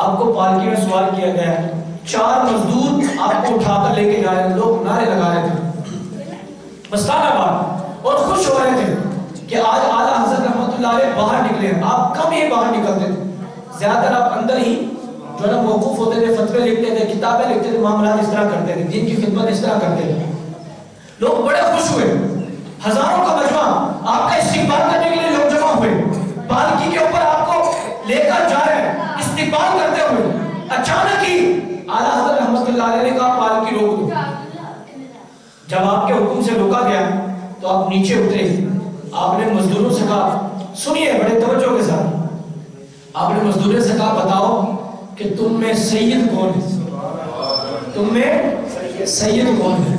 آپ کو پالکی میں سوار کیا گیا ہے، 4 مزدور آپ کو اٹھا کر لے کے جا رہے ہیں، لوگ نعرے لگا رہے تھے مستانہ بات، اور خوش ہو رہے تھے کہ آج اعلیٰ حضرت رحمت اللہ علیہ باہر نکلے ہیں۔ آپ کم ہی باہر نکلتے تھے، زیادہ تر آپ اندر ہی جو ہے نا موقوف ہوتے تھے، فتوے لکھتے تھے، کتابیں لکھتے تھے، معاملات اس طرح کرتے تھے، دین کی خدمت اس طرح کرتے تھے۔ لوگ بڑے خوش ہوئے، ہزاروں کا مجمع آپ کا استقبال کرنے کے لیے لوگ جمع ہوئے، پالکی کے اوپر آپ کو لے کر جا رہے ہیں استقبال کرتے ہوئے۔ اچانک ہی اعلیٰ حضرت رحمت اللہ علیہ نے کہا پالکی روک دو۔ جب آپ کے حکم سے روکا گیا تو آپ نیچے اترے، آپ نے مزدوروں سے کہا، سنیے بڑے توجہ کے ساتھ، آپ نے مزدوروں سے کہا بتاؤ کہ تم میں سید کون ہے، تم میں سید کون ہے؟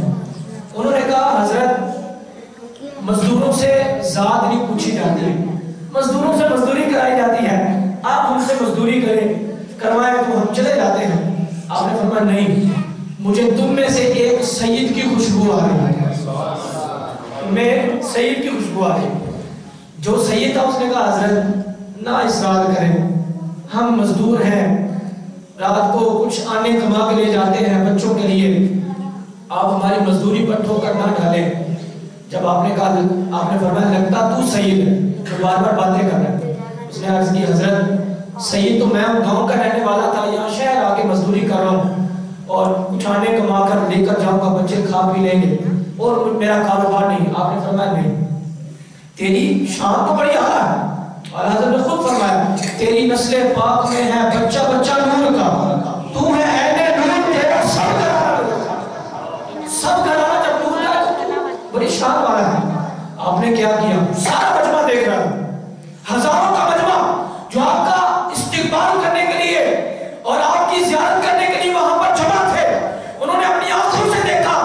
انہوں نے کہا حضرت مزدوروں سے ذات نہیں پوچھی جاتی ہے، مزدوروں سے مزدوری کرائی جاتی ہے، آپ ہم سے مزدوری کروائیں تو ہم چلے جاتے ہیں۔ آپ نے فرمایا نہیں، مجھے تم میں سے ایک سید کی خوشبو آ رہی ہے، تمہیں سید کی خوشبو آ رہی ہے۔ جو سید تھا اس نے کہا حضرت نہ اصرار کریں، ہم مزدور ہیں، رات کو کچھ آنے کما کے لے جاتے ہیں بچوں کے لیے، آپ ہماری مزدوری پر ٹھوکر نہ ڈالیں۔ جب آپ نے کہا، آپ نے فرمایا لگتا تو سید ہے، جو بار بار باتیں کر رہا ہے۔ اس نے عرض کی حضرت سید تو میں گاؤں کا رہنے والا تھا، یہاں شہر آ کے مزدوری کر رہا ہوں اور کچھ آنے کما کر لے کر جاؤں گا، بچے کھا پی لیں گے اور میرا کاروبار نہیں۔ آپ نے فرمایا نہیں، تیری شان تو بڑی اعلیٰ ہے، اور حضرت نے خود فرمایا تیری نسل پاک میں ہے بچہ بچہ نور کا، تو ہے عین نور، تیرا سب گھرانا جب نور کا ہے تو بڑی شان والا ہے۔ آپ نے کیا کیا؟ سارا مجمع دیکھ رہا ہے، ہزاروں کا مجمع جو آپ کا استقبال کرنے کے لیے اور آپ کی زیارت کرنے کے لیے وہاں پر جمع تھے، انہوں نے اپنی آنکھوں سے دیکھا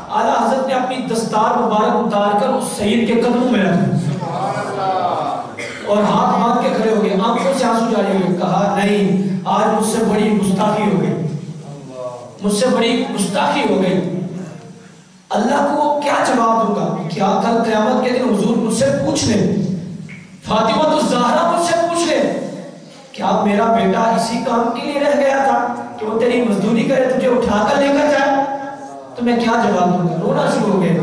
اعلیٰ حضرت نے اپنی دستار مبارک اتار کر اس سید کے قدموں میں رکھی اور ہاتھ باندھ کے کھڑے ہو گئے، آنکھوں سے آنسو جاری ہوئے۔ کہا نہیں، آج مجھ سے بڑی گستاخی ہو گئی، مجھ سے بڑی گستاخی ہو گئی، اللہ کو کیا جواب دوں گا؟ کیا کل قیامت کے دن حضور مجھ سے پوچھ لیں، فاطمہ الزہرا مجھ سے پوچھ لیں کیا میرا بیٹا اسی کام کے لیے رہ گیا تھا کہ وہ تیری مزدوری کرے، تجھے اٹھا کر لے کر جائے، تو میں کیا جواب دوں گا؟ رونا شروع ہو گئے۔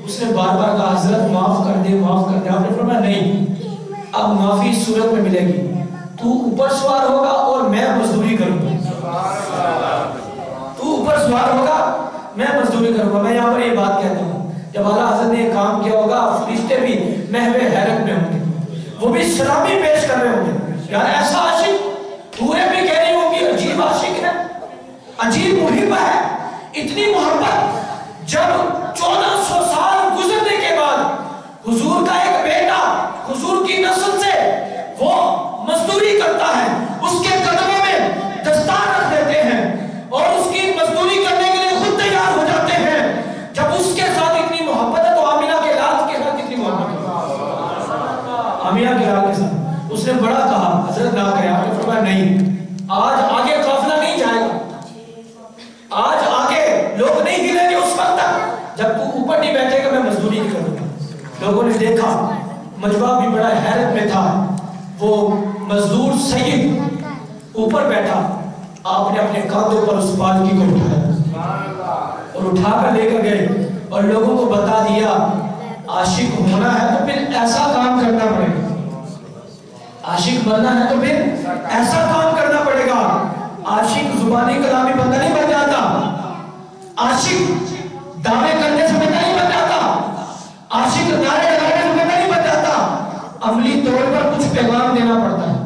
اس نے بار بار کہا حضرت معاف کر دے، معاف کر دے۔ آپ نے فرمایا نہیں، اب معافی اس صورت میں ملے گی، تو اوپر سوار ہوگا اور میں مزدوری کروں گا، تو اوپر سوار ہوگا میں مزدوری کروں گا۔ میں یہاں پر یہ بات کہتا ہوں، جب اعلیٰ حضرت نے یہ کام کیا ہوگا فرشتے بھی محو حیرت میں ہوں گے، وہ بھی سلامی پیش کر رہے ہوں گے، یار ایسا عاشق، پورے بھی کہہ رہی ہوں گی عجیب عاشق ہے، عجیب محب ہے، اتنی محبت۔ جب 1400 سال گزرنے کے بعد حضور کا ایک بیٹا حضور کی نسل سے وہ مزدوری کرتا ہے، اس کے قدموں میں دستار رکھ دیتے ہیں اور اس کی مزدوری کرنے کے لیے خود تیار ہو جاتے ہیں، جب اس کے ساتھ اتنی محبت ہے تو آمینہ کے لال کے ساتھ کتنی محبت ہے؟ آمینہ کے لال کے ساتھ اس نے بڑا کہا حضرت نہ کرے۔ آپ نے فرمایا نہیں، آج آگے قافلہ نہیں جائے گا، آج آگے لوگ نہیں ہلیں گے اس وقت تک جب تو اوپر نہیں بیٹھے گا، میں مزدوری نہیں کروں گا۔ لوگوں نے دیکھا، مجمع بھی بڑا حیرت میں تھا، وہ مزدور سید اوپر بیٹھا، آپ نے اپنے کاندھوں پر اس پالکی کو اٹھایا اور اٹھا کر لے کر گئے اور لوگوں کو بتا دیا عاشق ہونا ہے تو پھر ایسا کام کرنا پڑے گا، عاشق بننا ہے تو پھر ایسا کام کرنا پڑے گا۔ عاشق زبانی کلامی بندہ نہیں بن جاتا، عاشق دعوے کرنے سے بندہ نہیں بن جاتا، عاشق نعرے لگانے سے بندہ نہیں بن جاتا، عملی طور پر کچھ پیغام دینا پڑتا ہے،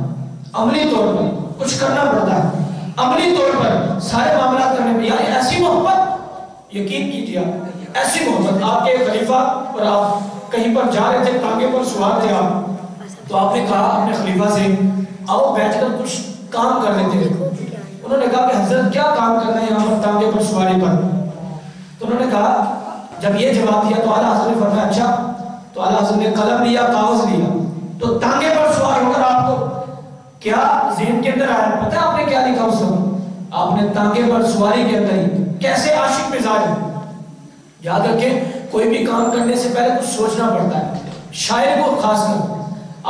عملی طور پر کچھ کرنا پڑتا ہے، عملی طور پر سارے معاملات کرنے پڑتے ہیں۔ ایسی محبت یقین کیجیے، ایسی محبت آپ کے خلیفہ اور آپ کہیں پر جا رہے تھے، ٹانگے پر سوار تھے آپ، تو آپ نے کہا اپنے خلیفہ سے آؤ بیٹھ کر کچھ کام کر لیتے ہیں۔ انہوں نے کہا کہ حضرت کیا کام کرنا ہے یہاں پر ٹانگے پر سواری پر؟ تو انہوں نے کہا، جب یہ جواب دیا تو اعلیٰ حضرت نے فرمایا اچھا، تو اعلیٰ حضرت نے قلم لیا، کاغذ لیا، تو ٹانگے پر سوار ہو کر آپ کو کیا ذہن کے اندر آیا؟ پتہ آپ نے کیا لکھا اس وقت؟ آپ نے ٹانگے پر سواری کے اندر ہی کیسے عاشق مزاج ہے۔ یاد رکھیں، کوئی بھی کام کرنے سے پہلے کچھ سوچنا پڑتا ہے، شاعر کو خاص کر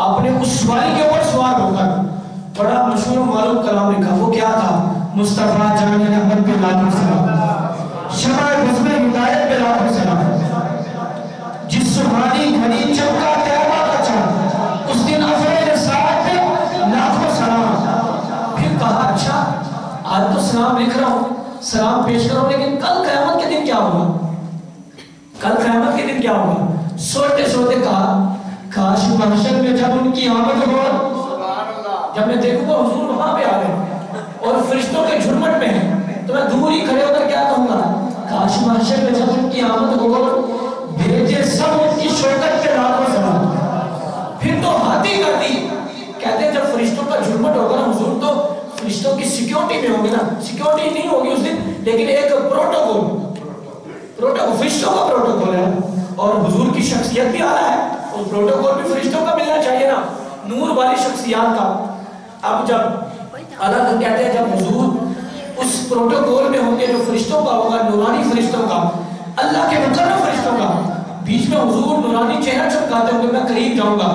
آپ نے اس سواری کے اوپر سوار ہو کر بڑا مشہور و معروف کلام لکھا، وہ کیا تھا؟ مصطفیٰ جان احمد پہ لاکھوں سلام، شمع بزم ہدایت پہ لاکھوں سلام، جس سبحانی گھڑی چمکا طیبہ کا چاند، اس دن افضل ساعت پہ لاکھوں سلام۔ پھر کہا اچھا آج تو سلام لکھ رہا ہوں، سلام پیش کر رہا ہوں، لیکن کل قیامت کے دن کیا ہوگا؟ کل قیامت کے دن کیا ہوگا؟ سوچتے سوچتے کہا کاش محشر میں جب ان کی آمد ہو، جب میں دیکھوں گا حضور وہاں پہ آ رہے ہیں اور فرشتوں کے جھرمٹ میں ہیں، تو میں دور ہی کھڑے ہو کر کیا کہوں گا؟ کاش محشر میں جب ان کی آمد ہو بھیجے سب ان کی شوکت کے لاکھوں سلام۔ پھر تو ہاتھی کر دی، کہتے ہیں جب فرشتوں کا جھرمٹ ہوگا نا حضور تو فرشتوں کی سیکیورٹی میں ہوں گے نا، سیکیورٹی نہیں ہوگی اس دن لیکن ایک پروٹوکول فرشتوں کا پروٹوکول ہے اور حضور کی شخصیت بھی آ رہا ہے، اور پروٹوکول بھی فرشتوں کا ملنا چاہیے نا، نور والی شخصیات کا۔ اب جب اللہ کہتے ہیں جب حضور اس پروٹوکول میں ہوں گے جو فرشتوں کا ہوگا، نورانی فرشتوں کا، اللہ کے مقرب فرشتوں کا، بیچ میں حضور نورانی چہرہ چمکاتے ہوں گے، میں قریب جاؤں گا،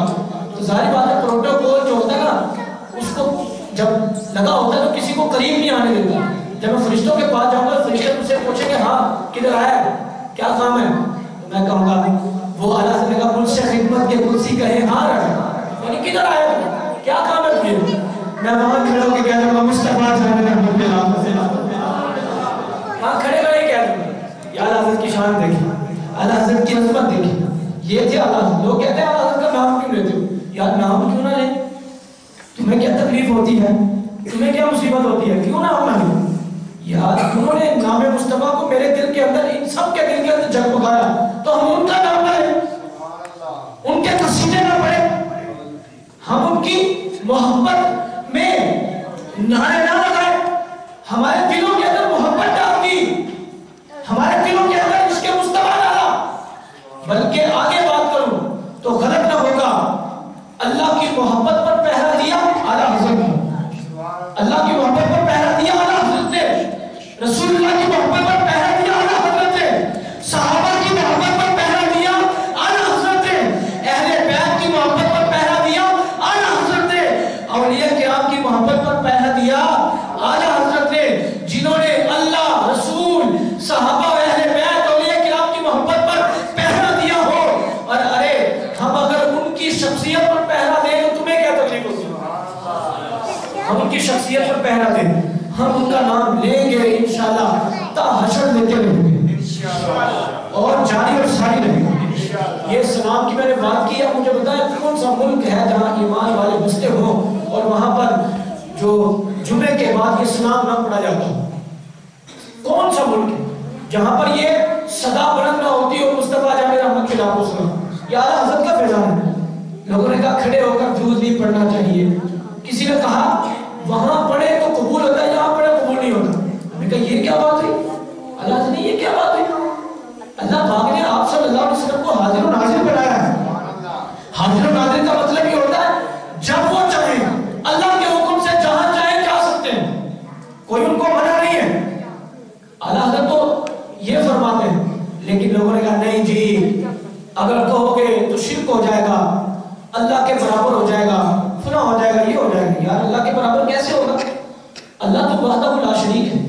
تو ظاہر بات ہے پروٹوکول جو ہوتا ہے نا اس کو جب لگا ہوتا ہے تو کسی کو قریب نہیں آنے دیتا۔ جب میں فرشتوں کے پاس جاؤں گا فرشتے مجھ سے پوچھیں گے ہاں کدھر آیا ہے، کیا کام ہے، تو میں کہوں گا وہ اعلیٰ سے کہا مجھ سے خدمت کے کرسی کہے ہاں رہا، یعنی کدھر آیا ہے، کیا کام ہے تجھے؟ میں وہاں کھڑے ہو کے کہہ دوں گا مصطفیٰ جان احمد پہ لاکھوں سلام۔ وہاں کھڑے کھڑے کہہ دوں گا یا اعلیٰ حضرت کی شان دیکھی، اعلیٰ حضرت کی عظمت دیکھی، یہ تھے اعلیٰ حضرت۔ لوگ کہتے ہیں اعلیٰ حضرت کا نام کیوں لیتے ہو؟ یار نام کیوں نہ لیں؟ تمہیں کیا تکلیف ہوتی ہے، تمہیں کیا مصیبت ہوتی ہے، کیوں نام نہ لیں؟ یار انہوں نے نام مصطفیٰ کو میرے دل کے اندر، ان سب کے دل کے اندر جگمگایا، تو ہم ان کا نام نہ لیں، ان کے قصیدے نہ پڑھیں، ہم ان کی محبت میں نعرے نہ لگائیں، ہمارے دلوں کے اندر محبت ڈال دی، ہمارے دلوں کے اندر اس کے مصطفیٰ ڈالا، بلکہ آگے بات کروں تو غلط نہ ہوگا۔ اللہ کی محبت پر پہرا دیا اعلیٰ حضرت نے، اللہ کی محبت پر پہرا دیا اعلیٰ حضرت نے، رسول اللہ کی محبت پر پہرا دیا اعلیٰ حضرت نے، صحابہ کی محبت پر پہرا دیا اعلیٰ حضرت نے، اہل بیت کی محبت پر پہرا دیا اعلیٰ حضرت نے، اولیاء کرام کی محبت پر پہرا دیا اعلیٰ حضرت نے، جنہوں نے اللہ، رسول، صحابہ، اہل بیت، اولیاء کرام کی محبت پر پہرا دیا ہو، اور ارے ہم اگر ان کی شخصیت پر پہرا دیں تو تمہیں کیا تکلیف ہوتی ہے؟ ہم ان کی شخصیت پر پہرا دیں، ہم ان کا نام لیں گے انشاءاللہ تا حشر لیتے رہیں گے اور جاری اور ساری رہیں گے۔ یہ سلام کی میں نے بات کی، اب مجھے بتائیں کون سا ملک ہے جہاں ایمان والے بستے ہوں اور وہاں پر جو جمعے کے بعد یہ سلام نہ پڑھا جاتا ہو؟ کون سا ملک ہے جہاں پر یہ صدا بلند نہ ہوتی ہو مصطفیٰ جان احمد پہ لاکھوں سلام؟ یہ اعلیٰ حضرت کا فیضان ہے۔ لوگوں نے کہا کھڑے ہو کر درود نہیں پڑھنا چاہیے، کسی نے کہا وہاں پڑھے تو قبول ہوتا ہے، یہاں پڑھے قبول نہیں ہوتا۔ ہم نے کہا یہ کیا بات ہوئی؟ اللہ نے یہ کیا بات ہوئی؟ اللہ پاک نے آپ صلی اللہ علیہ وسلم کو حاضر و ناظر بنایا ہے۔ حاضر و ناظر کا مطلب یہ ہوتا ہے جب وہ چاہیں اللہ کے حکم سے جہاں چاہیں جا سکتے ہیں، کوئی ان کو منع نہیں ہے۔ اللہ حضرت تو یہ فرماتے ہیں، لیکن لوگوں نے کہا نہیں جی اگر کہو گے تو شرک ہو جائے گا، اللہ کے برابر ہو جائے گا، فلاں ہو جائے گا، یہ ہو جائے گا۔ یار اللہ کے برابر کیسے ہوگا؟ اللہ تو وحدہ لا شریک ہے،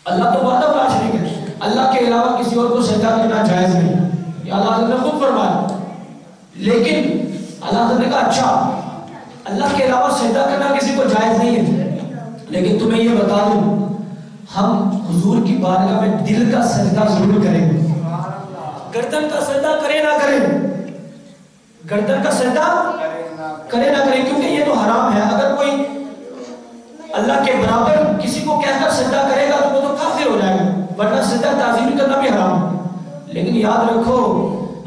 اللہ تو وحدہ لا شریک ہے، اللہ کے علاوہ کسی اور کو سجدہ کرنا جائز نہیں، یہ اللہ حضرت نے خود فرمایا۔ لیکن اللہ حضرت نے کہا اچھا اللہ کے علاوہ سجدہ کرنا کسی کو جائز نہیں ہے، لیکن تمہیں یہ بتا دوں ہم حضور کی بارگاہ میں دل کا سجدہ ضرور کریں گے، گردن کا سجدہ کرے نہ کرے، گردن کا سجدہ کرے نہ کرے، کیونکہ یہ تو حرام ہے۔ اگر کوئی اللہ کے برابر کسی کو کہہ کر سجدہ کرے گا تو وہ تو کافر ہو جائے گا، ورنہ سجدہ تعظیم کرنا بھی حرام ہے۔ لیکن یاد رکھو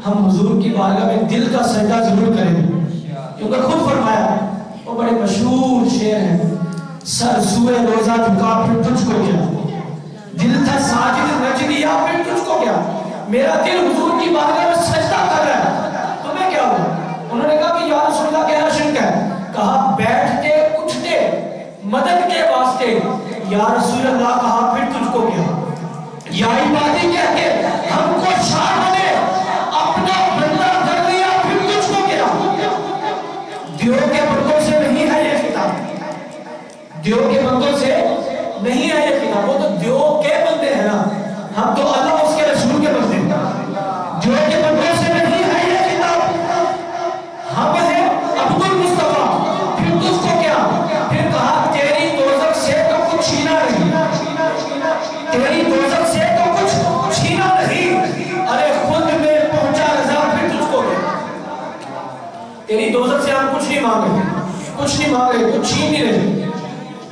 ہم حضور کی بارگاہ میں دل کا سجدہ ضرور کریں گے، کیونکہ خود فرمایا، وہ بڑے مشہور شعر ہیں، سر سوئے روزہ جھکا پھر تجھ کو کیا، دل تھا ساجد نچ دیا پھر تجھ کو کیا، میرا دل حضور کی بارگاہ میں سجدہ کر رہا ہے، تمہیں کیا ہوا؟ انہوں نے کہا کہ یا رسول اللہ کہنا شرک ہے، کہا بیٹھتے اٹھتے مدد کے واسطے یا رسول اللہ، کہا پھر تجھ کو کیا، یا عبادی کہہ کے ہم کو شاہ نے اپنا بندہ کر لیا پھر تجھ کو کیا، دیو کے برکوں سے نہیں ہے یہ کتاب، دیو کے بندوں سے نہیں ہے یہ کتاب، وہ تو دیو کے بندے ہیں نا، ہم تو اللہ اس کے رسول کے بندے ہیں۔ دیو کے بندوں سے نہیں ہے یہ کتاب، ہم ہیں عبد المصطفیٰ۔ پھر تجھ کو کیا؟ پھر کہا تیری دوزخ سے تو کچھ چھینا نہیں، تیری دوزخ سے تو کچھ چھینا نہیں، ارے خود میں پہنچا رضا، پھر تجھ کو کیا؟ تیری دوزخ سے ہم کچھ نہیں مانگ رہے، کچھ نہیں مانگ رہے، کچھ چھین نہیں رہے۔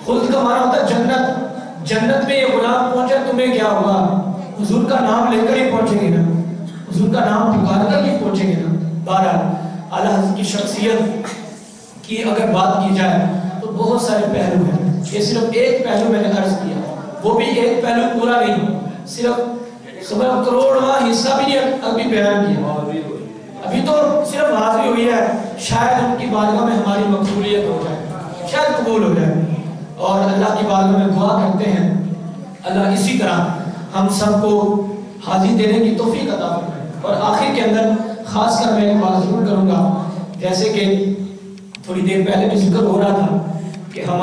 خود کا مانا ہوتا ہے جنت، جنت میں یہ غلام پہنچا تمہیں کیا ہوگا؟ حضور کا نام لے کر ہی پہنچیں گے نا، حضور کا نام پکار کر ہی پہنچیں گے نا۔ بہرحال اعلیٰ حضرت کی شخصیت کی اگر بات کی جائے تو بہت سارے پہلو ہیں، یہ صرف ایک پہلو میں نے عرض کیا، وہ بھی ایک پہلو پورا نہیں، صرف کروڑواں حصہ بھی ابھی بیان کیا، ابھی تو صرف حاضری ہوئی ہے، شاید ان کی بارگاہ میں ہماری مقبولیت ہو جائے، شاید قبول ہو جائے، اور اللہ کی بارگاہ میں دعا کرتے ہیں اللہ اسی طرح ہم سب کو حاضری دینے کی توفیق عطا فرمائے۔ اور آخر کے اندر خاص کر میں ایک بات ضرور کروں گا، جیسے کہ تھوڑی دیر پہلے بھی ذکر ہو رہا تھا کہ ہم